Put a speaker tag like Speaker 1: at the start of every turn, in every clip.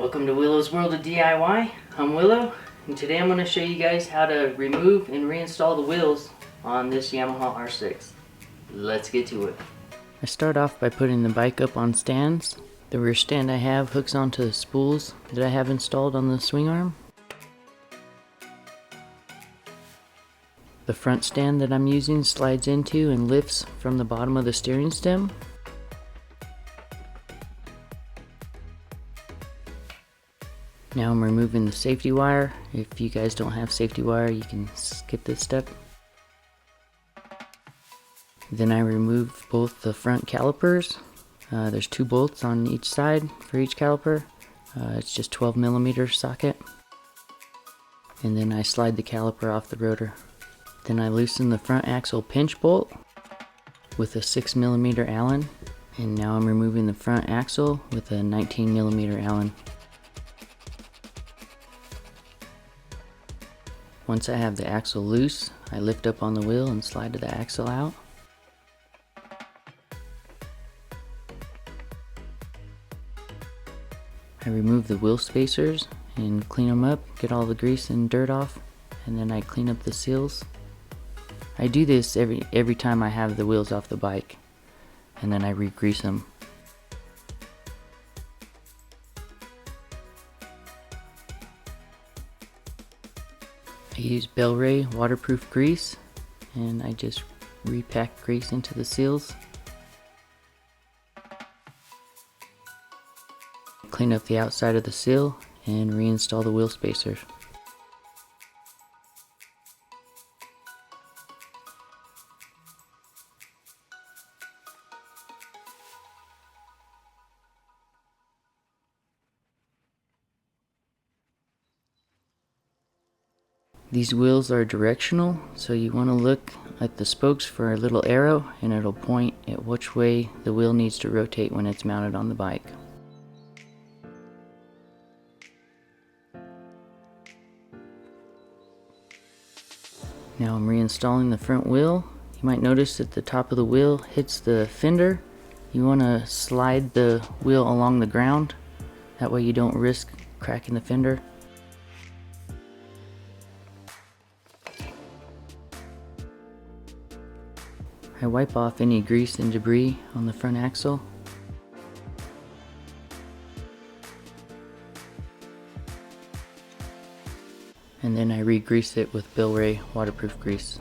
Speaker 1: Welcome to Willow's World of DIY. I'm Willow, and today I'm going to show you guys how to remove and reinstall the wheels on this Yamaha R6. Let's get to it. I start off by putting the bike up on stands. The rear stand I have hooks onto the spools that I have installed on the swing arm. The front stand that I'm using slides into and lifts from the bottom of the steering stem. Now I'm removing the safety wire. If you guys don't have safety wire, you can skip this step. Then I remove both the front calipers. There's 2 bolts on each side for each caliper. It's just 12mm socket. And then I slide the caliper off the rotor. Then I loosen the front axle pinch bolt with a 6mm Allen. And now I'm removing the front axle with a 19mm Allen. Once I have the axle loose, I lift up on the wheel and slide the axle out. I remove the wheel spacers and clean them up, get all the grease and dirt off, and then I clean up the seals. I do this every time I have the wheels off the bike, and then I re-grease them. I use Bel-Ray waterproof grease, and I just repack grease into the seals. Clean up the outside of the seal and reinstall the wheel spacers. These wheels are directional, so you want to look at the spokes for a little arrow and it'll point at which way the wheel needs to rotate when it's mounted on the bike. Now I'm reinstalling the front wheel. You might notice that the top of the wheel hits the fender. You want to slide the wheel along the ground. That way you don't risk cracking the fender. I wipe off any grease and debris on the front axle. And then I re-grease it with Bel-Ray waterproof grease.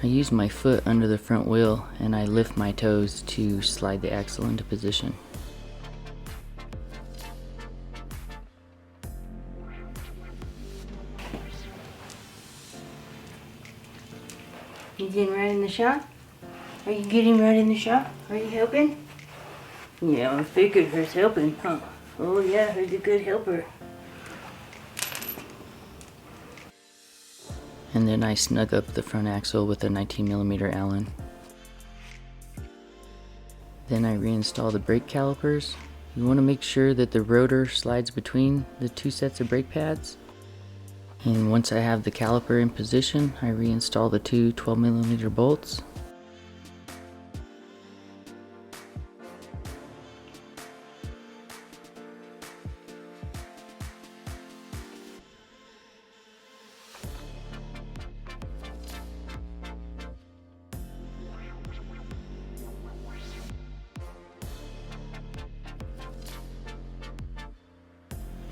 Speaker 1: I use my foot under the front wheel and I lift my toes to slide the axle into position.
Speaker 2: You getting right in the shop? Are you getting right in the shop? Are you helping? Yeah, I figured her's helping, huh? Oh yeah, her's a good helper.
Speaker 1: And then I snug up the front axle with a 19mm Allen. Then I reinstall the brake calipers. You want to make sure that the rotor slides between the 2 sets of brake pads. And once I have the caliper in position, I reinstall the 2 12mm bolts.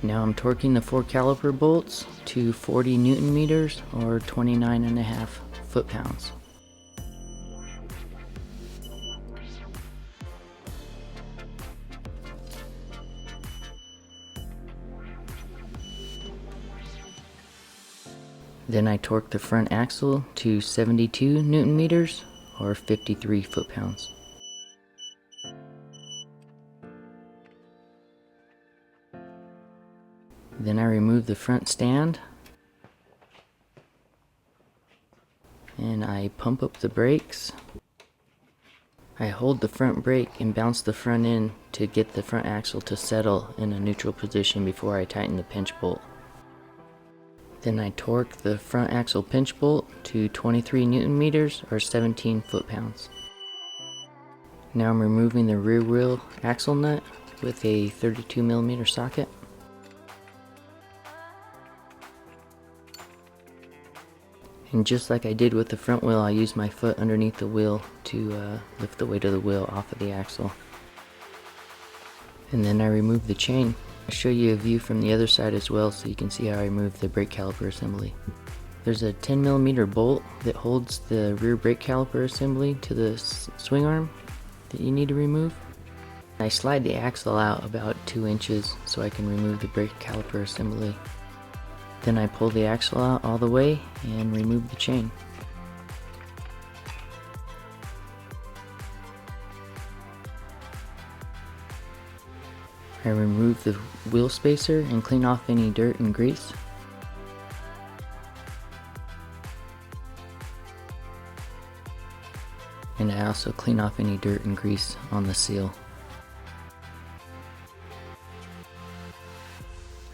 Speaker 1: Now I'm torquing the 4 caliper bolts to 40 Newton meters or 29.5 foot-pounds. Then I torque the front axle to 72 Newton meters or 53 foot-pounds. Then I remove the front stand and I pump up the brakes. I hold the front brake and bounce the front end to get the front axle to settle in a neutral position before I tighten the pinch bolt. Then I torque the front axle pinch bolt to 23 Newton meters or 17 foot-pounds. Now I'm removing the rear wheel axle nut with a 32mm socket. And just like I did with the front wheel, I use my foot underneath the wheel to lift the weight of the wheel off of the axle. And then I remove the chain. I'll show you a view from the other side as well so you can see how I remove the brake caliper assembly. There's a 10mm bolt that holds the rear brake caliper assembly to the swing arm that you need to remove. I slide the axle out about 2 inches so I can remove the brake caliper assembly. Then I pull the axle out all the way and remove the chain. I remove the wheel spacer and clean off any dirt and grease. And I also clean off any dirt and grease on the seal.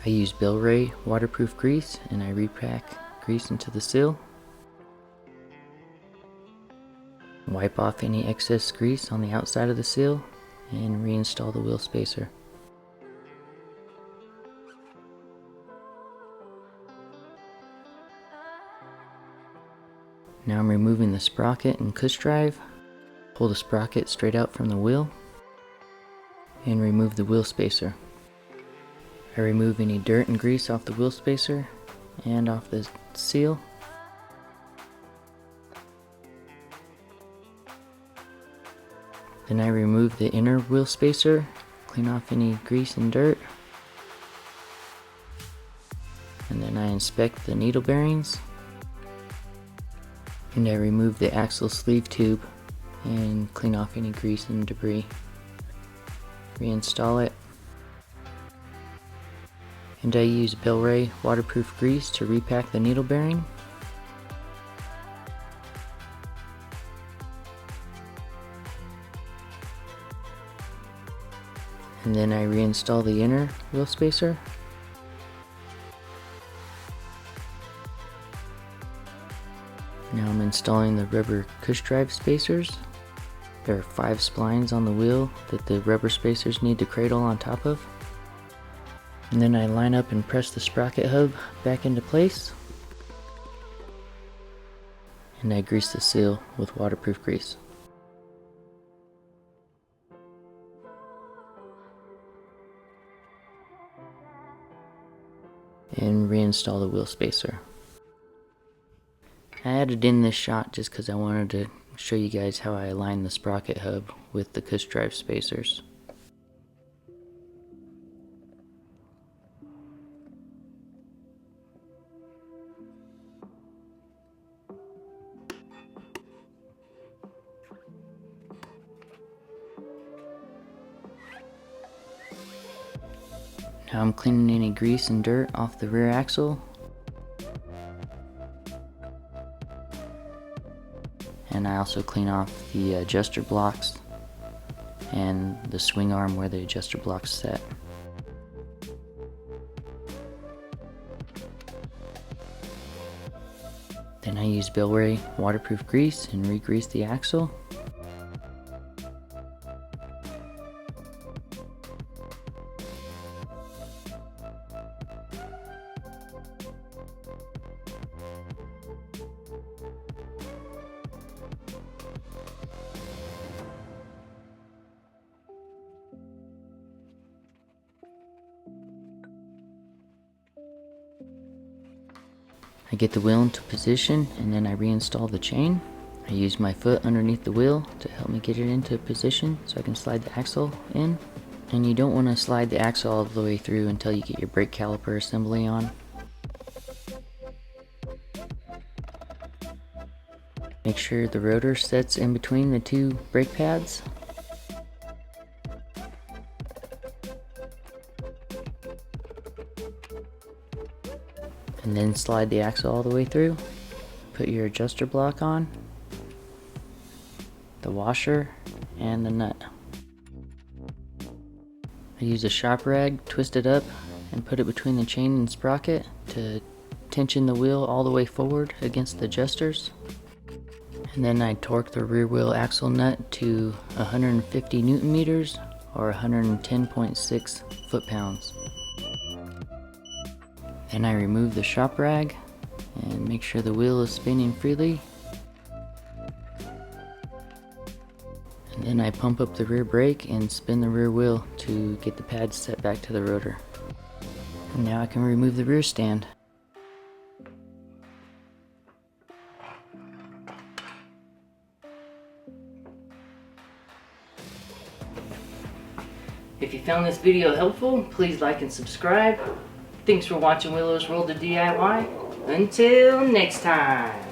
Speaker 1: I use Bel-Ray waterproof grease and I repack grease into the seal. Wipe off any excess grease on the outside of the seal and reinstall the wheel spacer. Now I'm removing the sprocket and Cush drive. Pull the sprocket straight out from the wheel and remove the wheel spacer. I remove any dirt and grease off the wheel spacer and off the seal. Then I remove the inner wheel spacer, clean off any grease and dirt. And then I inspect the needle bearings. And I remove the axle sleeve tube and clean off any grease and debris. Reinstall it. And I use Bel-Ray waterproof grease to repack the needle bearing. And then I reinstall the inner wheel spacer. Now I'm installing the rubber Cush drive spacers. There are 5 splines on the wheel that the rubber spacers need to cradle on top of. And then I line up and press the sprocket hub back into place. And I grease the seal with waterproof grease. And reinstall the wheel spacer. I added in this shot just because I wanted to show you guys how I align the sprocket hub with the Cush drive spacers. Now I'm cleaning any grease and dirt off the rear axle. And I also clean off the adjuster blocks and the swing arm where the adjuster blocks set. Then I use Bel-Ray waterproof grease and re-grease the axle. I get the wheel into position and then I reinstall the chain. I use my foot underneath the wheel to help me get it into position so I can slide the axle in. And you don't want to slide the axle all the way through until you get your brake caliper assembly on. Make sure the rotor sets in between the 2 brake pads. And then slide the axle all the way through. Put your adjuster block on. the washer, and the nut. I use a shop rag, twist it up, and put it between the chain and sprocket to tension the wheel all the way forward against the adjusters. And then I torque the rear wheel axle nut to 150 Newton meters or 110.6 foot-pounds. Then I remove the shop rag and make sure the wheel is spinning freely. And then I pump up the rear brake and spin the rear wheel to get the pads set back to the rotor. And now I can remove the rear stand. If you found this video helpful, please like and subscribe. Thanks for watching Willow's World of DIY. Until next time.